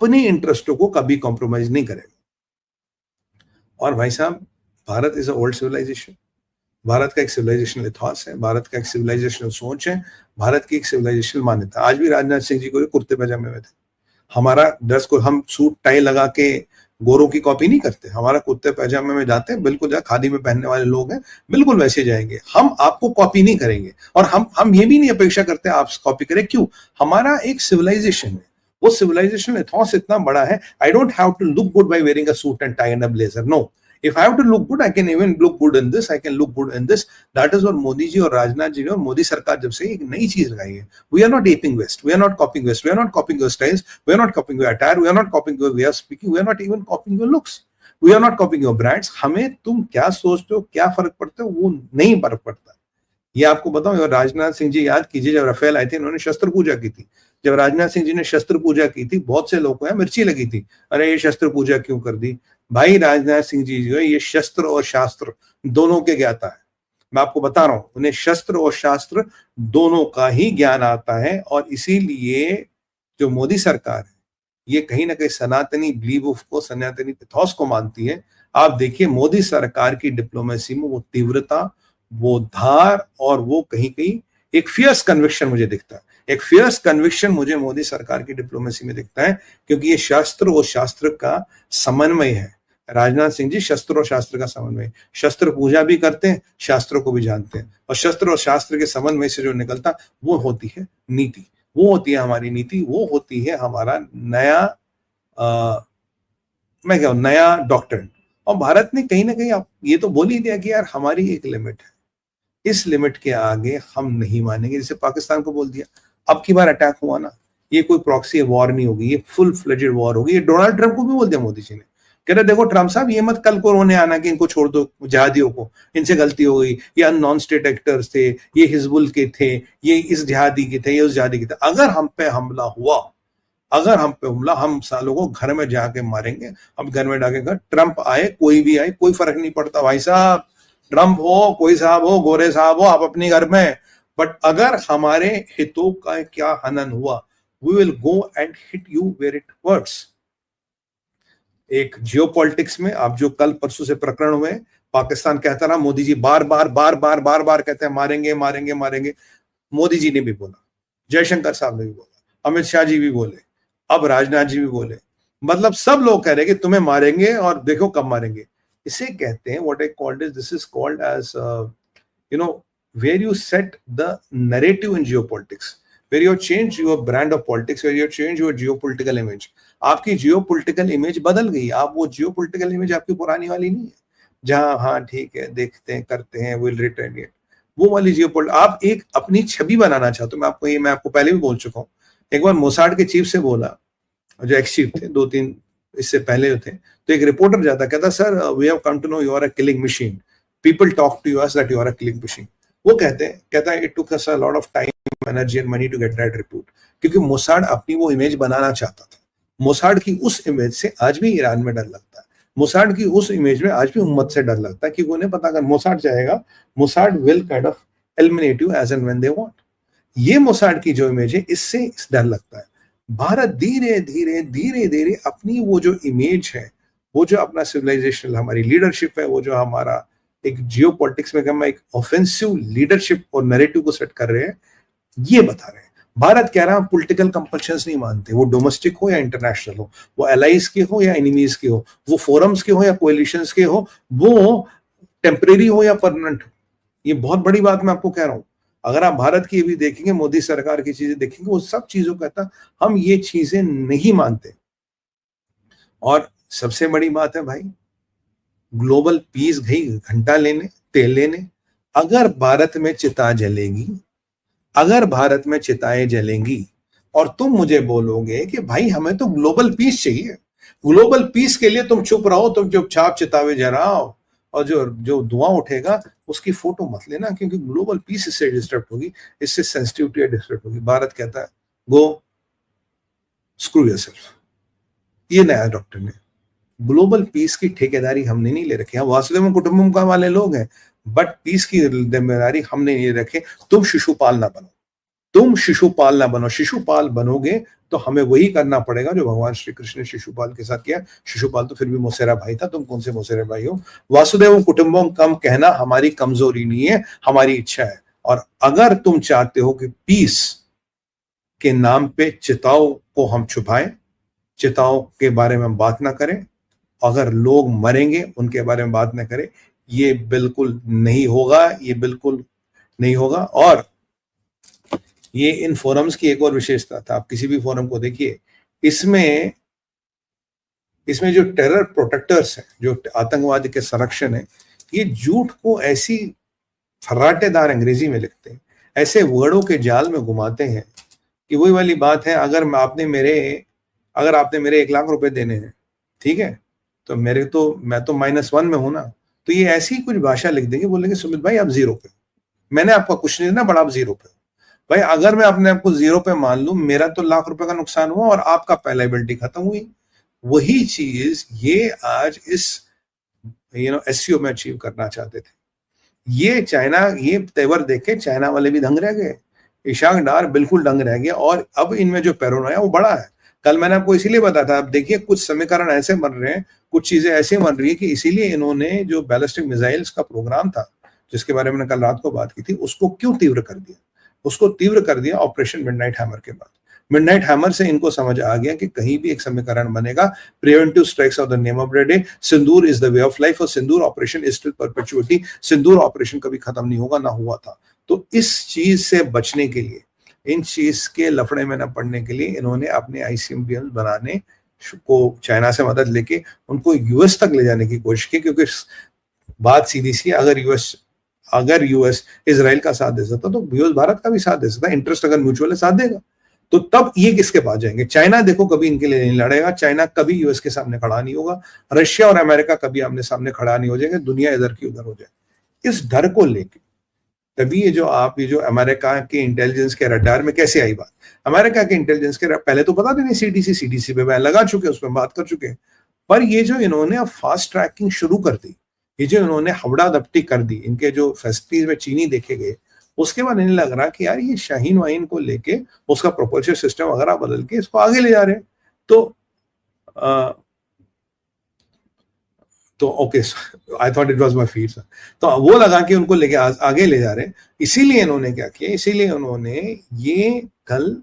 अपने इंटरेस्टों को कभी कॉम्प्रोमाइज नहीं करेगा। और भाई साहब, Bharat is a old civilisation, Bharat का एक सिविलाइजेशनल इतिहास है, भारत का एक सिविलाइजेशनल सोच है, भारत की एक सिविलाइजेशनल मान्यता। आज भी राजनाथ सिंह जी को कुर्ते पैजामे में थे। हमारा ड्रेस को हम सूट टाई लगा के गोरों की कॉपी नहीं करते, हमारा कुर्ते पैजामे में जाते हैं, बिल्कुल जहाँ खादी में पहनने वाले लोग हैं बिल्कुल वैसे जाएंगे। हम आपको कॉपी नहीं करेंगे, और हम ये भी नहीं अपेक्षा करते आप कॉपी करें। क्यों? हमारा एक सिविलाइजेशन है, वो सिविलाइजेशन इथॉस इतना बड़ा है। I don't have to look good bye wearing a suit and tie and a blazer, no. If I have to look good, I can even look good in this. I can look good in this. That is what Modi ji और राजनाथ जी ने और मोदी सरकार जब से एक नई चीज लगाई है। We are not aping West. We are not copying West. We are not copying your styles. We are not copying your attire. We are not copying your way of speaking. We are not even copying your looks. We are not copying your brands. हमें तुम क्या सोचते हो, क्या फर्क पड़ता है, वो नहीं फर्क पड़ता। ये आपको बताऊं, राजनाथ सिंह जी याद कीजिए, जब राफेल आए थे इन्होंने शस्त्र पूजा की थी। जब राजनाथ सिंह जी ने शस्त्र पूजा की थी, बहुत से लोगों को मिर्ची लगी थी, अरे ये शस्त्र पूजा क्यों कर दी। भाई राजनाथ सिंह जी जो है ये शस्त्र और शास्त्र दोनों के ज्ञाता है। मैं आपको बता रहा हूं, उन्हें शस्त्र और शास्त्र दोनों का ही ज्ञान आता है। और इसीलिए जो मोदी सरकार है ये कहीं ना कहीं सनातनी बिलीफ को, सनातनी इथॉस को मानती है। आप देखिए मोदी सरकार की डिप्लोमेसी में वो तीव्रता, वो धार और वो कहीं कहीं एक फियर्स कन्विक्शन मुझे दिखता है। एक फियर्स कन्विक्शन मुझे मोदी सरकार की डिप्लोमेसी में दिखता है, क्योंकि ये शास्त्र और शास्त्र का समन्वय है। राजनाथ सिंह जी शस्त्र और शास्त्र का समन्वय, शस्त्र पूजा भी करते हैं, शास्त्रों को भी जानते हैं, और शस्त्र और शास्त्र के समन्वय से जो निकलता वो होती है नीति, वो होती है हमारी नीति, वो होती है हमारा नया मैं क्या नया डॉक्ट्रिन। और भारत ने कहीं ना कहीं आप ये तो बोल ही दिया कि यार हमारी एक लिमिट है, इस लिमिट के आगे हम नहीं मानेंगे। जैसे पाकिस्तान को बोल दिया, अब की बार अटैक हुआ ना, ये कोई प्रॉक्सी वॉर नहीं होगी, ये फुल फ्लेजेड वॉर होगी। ये डोनाल्ड ट्रंप को भी बोल दिया मोदी जी ने, कह रहे देखो ट्रंप साहब ये मत कल को रोने आना कि इनको छोड़ दो, जिहादियों को, इनसे गलती हो गई, ये नॉन स्टेट एक्टर्स थे, ये हिजबुल के थे, ये इस जिहादी के थे, ये उस जिहादी के थे। अगर हम पे हमला हुआ, अगर हम पे हमला, हम सालों को घर में जाके मारेंगे। हम घर में जाके, ट्रंप आए कोई भी आए कोई फर्क नहीं पड़ता भाई साहब, ट्रंप हो कोई साहब हो, गोरे साहब हो, आप अपने घर में। बट अगर हमारे हितों का क्या हनन हुआ, we will go and hit you where it hurts. एक जियोपॉलिटिक्स में आप जो कल परसों से प्रकरण हुए, पाकिस्तान कहता रहा, मोदी जी बार बार कहते हैं मारेंगे मारेंगे मारेंगे। मोदी जी ने भी बोला, जयशंकर साहब ने भी बोला, अमित शाह जी भी बोले, अब राजनाथ जी भी बोले, मतलब सब लोग कह रहे हैं कि तुम्हें मारेंगे और देखो कब मारेंगे। इसे कहते हैं, what I called is, this is called as where you set the narrative in geopolitics, where you change your brand of politics, where you change your geopolitical image. आपकी geopolitical image बदल गई, आप वो geopolitical image आपकी पुरानी वाली नहीं है, जहां हाँ ठीक है देखते हैं करते हैं will retaliate, वो वाली geopolitics। आप एक अपनी छवि बनाना चाहते हो। मैं आपको पहले भी बोल चुका हूँ, एक बार मोसाड के चीफ से बोला, जो एक्स चीफ थे, 2-3 इससे पहले थे, तो एक रिपोर्टर जाता कहता sir we have come to know you are a killing machine, people talk to you as that you are a killing machine. वो कहता है it took us a lot of time energy and money to get that report, क्योंकि मोसाड अपनी वो image बनाना चाहता था। मोसाड की उस इमेज से आज भी ईरान में डर लगता है, मोसाड की उस इमेज में आज भी उम्मत से डर लगता है, क्योंकि उन्हें पता अगर मोसाड जाएगा, Mossad will kind of eliminate you as and when they want. ये मोसाड की जो इमेज है, इससे डर लगता है। भारत धीरे धीरे धीरे धीरे अपनी वो जो इमेज है, वो जो अपना सिविलाइजेशन, हमारी लीडरशिप है, वो जो हमारा एक जियोपॉलिटिक्स में हम एक ऑफेंसिव लीडरशिप और नैरेटिव को सेट कर रहे हैं, ये बता रहे हैं। भारत कह रहा है पॉलिटिकल कंपल्शंस नहीं मानते, वो डोमेस्टिक हो या इंटरनेशनल हो, वो एलाइज के हो या एनिमीज के हो, वो फोरम्स के हो या कोएलिशंस के हो, वो टेम्परेरी हो या परमानेंट हो। ये बहुत बड़ी बात मैं आपको कह रहा हूं। अगर आप भारत की भी देखेंगे, मोदी सरकार की चीजें देखेंगे, वो सब चीजों कहता हम ये चीजें नहीं मानते। और सबसे बड़ी बात है भाई, ग्लोबल पीस गई घंटा लेने, तेल लेने। अगर भारत में चिता जलेगी, अगर भारत में चिताएं जलेंगी और तुम मुझे बोलोगे कि भाई हमें तो ग्लोबल पीस चाहिए, ग्लोबल पीस के लिए तुम चुप रहो, तुम चुपचाप चितावे जलाओ, और जो धुआं उठेगा उसकी फोटो मत लेना, क्योंकि ग्लोबल पीस इससे डिस्टर्ब होगी, इससे सेंसिटिविटी डिस्टर्ब होगी। भारत कहता है गो स्क्रू योरसेल्फ। ये नया डॉक्टर ने ग्लोबल पीस की ठेकेदारी हमने नहीं ले रखी। हम वासुदेव कुटुंबम का वाले लोग हैं, बट पीस की जिम्मेदारी हमने नहीं रखे। तुम शिशुपाल ना बनो, तुम शिशुपाल ना बनो। शिशुपाल बनोगे तो हमें वही करना पड़ेगा जो भगवान श्री कृष्ण ने शिशुपाल के साथ किया। शिशुपाल तो फिर भी मौसेरा भाई था, तुम कौन से मौसेरा भाई हो। वासुदेव कुटुंबम कम कहना हमारी कमजोरी नहीं है, हमारी इच्छा है। और अगर तुम चाहते हो कि पीस के नाम पे चिताओं को हम छुपाएं, चिताओं के बारे में बात ना करें, अगर लोग मरेंगे उनके बारे में बात ना करें, ये बिल्कुल नहीं होगा, ये बिल्कुल नहीं होगा। और ये इन फोरम्स की एक और विशेषता था, आप किसी भी फोरम को देखिए, इसमें इसमें जो टेरर प्रोटेक्टर्स हैं, जो आतंकवाद के संरक्षण है, ये झूठ को ऐसी फर्राटेदार अंग्रेजी में लिखते हैं, ऐसे वर्डों के जाल में घुमाते हैं कि वही वाली बात है, अगर आपने मेरे 1 लाख रुपए देने हैं, ठीक है, तो मैं तो -1 में हूं ना, तो ये ऐसी कुछ भाषा लिख देंगे, बोलेंगे सुमित भाई आप 0 पे, मैंने आपका कुछ नहीं देना, बड़ा आप 0 पे। भाई अगर मैं अपने आप को 0 पे मान लूं, मेरा तो लाख रुपए का नुकसान हुआ और आपका लायबिलिटी खत्म हुई। वही चीज ये आज इस एससीओ में अचीव करना चाहते थे। ये तेवर देख के चाइना वाले भी दंग रह गए, इशाक डार बिल्कुल दंग रह गया। और अब इनमें जो पैरोनोया वो बड़ा है। कल मैंने आपको इसीलिए बताया था, अब देखिए कुछ समीकरण ऐसे बन रहे हैं, कुछ चीजें ऐसे बन रही है कि इसीलिए इन्होंने जो बैलिस्टिक मिसाइल्स का प्रोग्राम था, जिसके बारे में कल रात को बात की थी, उसको क्यों तीव्र कर दिया? उसको तीव्र कर दिया ऑपरेशन मिडनाइट हैमर के बाद। मिडनाइट हैमर से इनको समझ आ गया कि कहीं भी एक समीकरण बनेगा, preventive strikes of the name of the day, Sindoor is the way of life, और Sindoor operation is still perpetuity, Sindoor operation कभी खत्म नहीं होगा, ना हुआ था। तो इस चीज से बचने के लिए, इन चीज के लफड़े में न पड़ने के लिए, इन्होंने अपने आईसीबीएम बनाने को चाइना से मदद लेके उनको यूएस तक ले जाने की कोशिश की, क्योंकि बात सीधी सी, अगर यूएस इजराइल का साथ दे सकता तो यूएस भारत का भी साथ दे सकता, इंटरेस्ट अगर म्यूचुअल है साथ देगा, तो तब ये किसके पास जाएंगे? चाइना देखो कभी इनके लिए नहीं लड़ेगा, चाइना कभी यूएस के सामने खड़ा नहीं होगा, रशिया और अमेरिका कभी आमने सामने खड़ा नहीं हो जाएंगे, दुनिया इधर की उधर हो जाए। इस डर को लेके तभी ये जो अमेरिका के इंटेलिजेंस के रडार में कैसे आई बात, अमेरिका के इंटेलिजेंस के पहले तो पता नहीं, सीडीसी पे बैन लगा चुके, उसमें बात कर चुके, पर ये जो इन्होंने अब फास्ट ट्रैकिंग शुरू कर दी, ये जो इन्होंने हवड़ा दपटी कर दी, इनके जो फैसिलिटीज में चीनी देखे गए, उसके बाद इन्हें लग रहा कि यार ये शाहीन वाइन को लेके उसका प्रोपल्शन सिस्टम वगैरह बदल के इसको आगे ले जा रहे हैं। तो okay, I thought it was my feet. तो वो लगा कि उनको लेके आगे ले जा रहे हैं। इसीलिए इन्होंने क्या किया, इसीलिए उन्होंने ये कल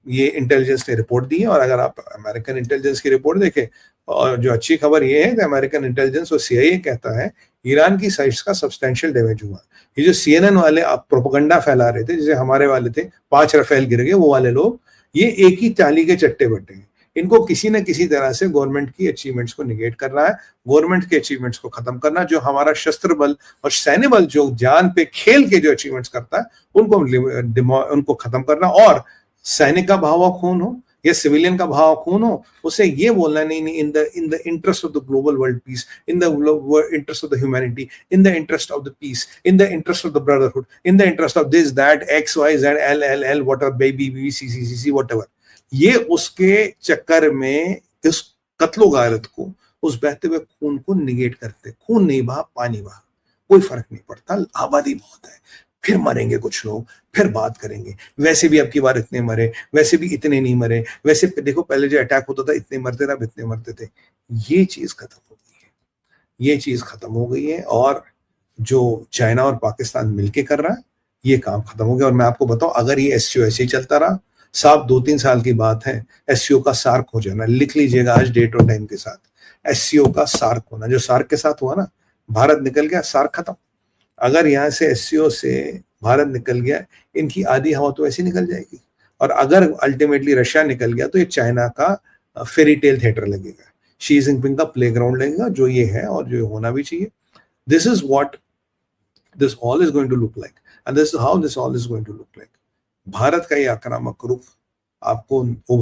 ये इंटेलिजेंस ने रिपोर्ट दी है। और अगर आप अमेरिकन इंटेलिजेंस की रिपोर्ट देखें, और जो अच्छी खबर ये है कि अमेरिकन इंटेलिजेंस और सीआईए कहता है ईरान की साइट्स का सब्सटेंशियल डैमेज हुआ। ये जो सीएनएन वाले आप प्रोपेगेंडा फैला रहे थे, जैसे हमारे वाले थे 5 रफेल गिर गए, वो वाले लोग ये एक ही ताली के चट्टे बट्टे हैं। इनको किसी न किसी तरह से गवर्नमेंट की अचीवमेंट्स को निगेट करना है, गवर्नमेंट के अचीवमेंट्स को खत्म करना। जो हमारा शस्त्र बल और सैन्य बल जो जान पे खेल के जो अचीवमेंट्स करता है, उनको खत्म करना। और सैनिक का बहावा खून हो या सिविलियन का बहावा खून हो, उसे ये बोलना नहीं in the interest of the global world peace, in the interest of the humanity, in the interest of the piece, in the interest of the brotherhood, in the interest of this that x Y Z L L L whatever baby B C C C C whatever. ये उसके चक्कर में इस कत्लो गारत को, उस बहते हुए खून को निगेट करते। खून नहीं बहा, पानी बहा, कोई फर्क नहीं पड़ता, आबादी बहुत है, फिर मरेंगे कुछ लोग, फिर बात करेंगे, वैसे भी अब की बार इतने मरे, वैसे भी इतने नहीं मरे, वैसे देखो पहले जो अटैक होता था इतने मरते थे, अब इतने मरते थे। ये चीज खत्म हो गई है, ये चीज खत्म हो गई है। और जो चाइना और पाकिस्तान मिलके कर रहा है, ये काम खत्म हो गया। और मैं आपको बताऊं, अगर ये एससीओ ऐसे ही चलता रहा, साहब 2-3 साल की बात है, एससीओ का सार्क हो जाना। लिख लीजिएगा आज डेट और टाइम के साथ, एससीओ का सार्क होना। जो सार्क के साथ हुआ ना, भारत निकल गया, सार्क खत्म। अगर यहाँ से एससीओ से भारत निकल गया, इनकी आधी हवा तो ऐसी निकल जाएगी। और अगर अल्टीमेटली रशिया निकल गया, तो ये चाइना का फेरी टेल थिएटर लगेगा, शी जिनपिंग का प्लेग्राउंड लगेगा, जो ये है और जो होना भी चाहिए। This is what this all is going to look like, and this is how this all is going to look like. Bharat का ये आक्रामक रुख आपको